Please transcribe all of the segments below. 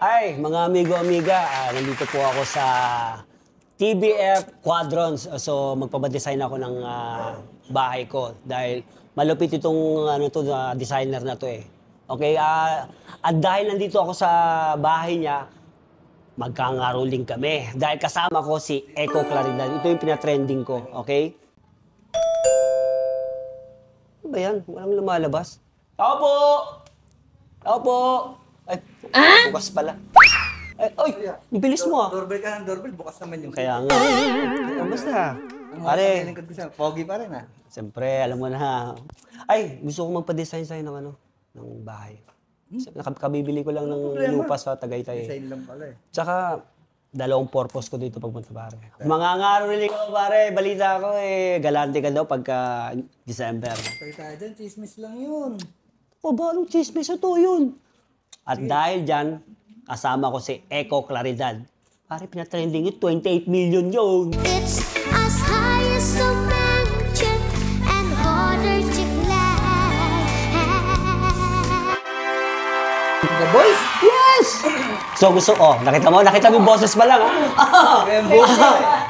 Ay, mga amigo-amiga, nandito po ako sa TBF Quadrons. So, magpapadesign ako ng bahay ko dahil malupit itong designer na to eh. Okay, at dahil nandito ako sa bahay niya, magkangaroling kami. Dahil kasama ko si Eco Claridad. Ito yung pinatrending ko, okay? Ano ba yan? Walang lumalabas. Tao po! Tao po! Ay, bukas pala. Ay, bilis mo ah. Doorbell ka ng doorbell, bukas naman yung... Kaya nga. Basta. Pare. Pogi pa rin ah. Siyempre, alam mo na. Ay, gusto ko magpa-design sa'yo ng bahay. Kabibili ko lang ng lupa sa Tagaytay. Design lang pala eh. Tsaka, dalawang purpose ko dito pagpunta pare. Mangangaroling ko pare, balita ko eh. Galante ka daw pagka December. Kaya tayo dyan, chismis lang yun. O ba, anong chismis ito yun? At dahil dyan, kasama ko si Eco Claridad. Pare, pinatrending yun, 28 million yun. It's as high as a mountain and harder to climb. The boys? Yes! So gusto, nakita mo yung boses pa lang, ha?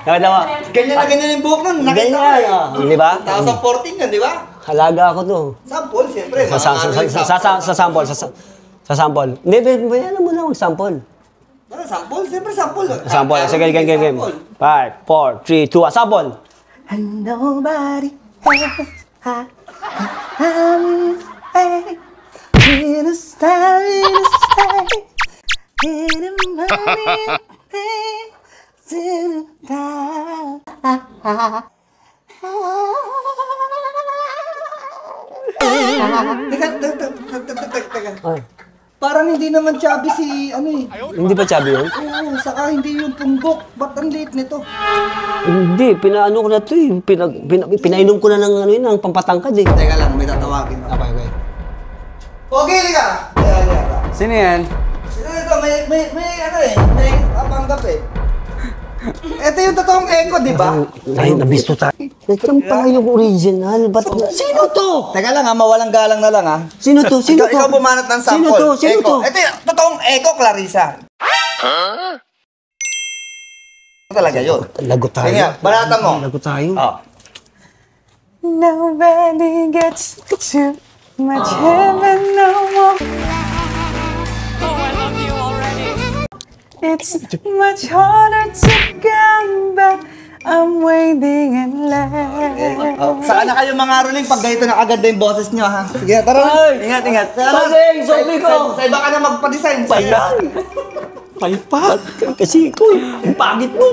Nakita mo? Ganyan na ganyan yung buhok nun. Nakita ko Ganyan, eh. di ba? 2014 yan, di ba? Halaga ako to. Sample, siyempre. Sa sample. Hindi, bayan mo na mag-sample. Ano, sample? Siyempre, sample. Sample. Sige, game. 5, 4, 3, 2, sample. And nobody in a star, in a money, in Teka. Parang hindi naman chubby si ano eh. Hindi ba chubby yun? Oo, saka hindi yung punggok. Ba't ang liit nito? Hindi, pinaano ko na ito eh. Pinainom ko na ng pampatangkad eh. Teka lang, may tatawagin. Okay. Pogi, ka! Sino yan? Sino ito? May panggap eh. Ito yung totoong Eco, di ba? Ay, nabisto tayo. Ito pala yung original. Sino to? Teka lang ha, mawalang galang na lang ha. Sino to? Ikaw bumanat ng sample. Sino to? Ito yung totoong Eco, Clarissa. Ito talaga yun. Lagot tayo. Kaya, balata mo. Lagot tayo. Oh. Nobody gets too much heaven no more. It's much harder to come back. I'm waiting in line. Saan na kayo mga ruling pag ganito na agad na yung boses nyo ha? Sige, tara na. Ingat. Pasing, sorry ko. Sa iba ka na magpa-design. Bayan. Palpak. Kasi ko, ang pangit mo.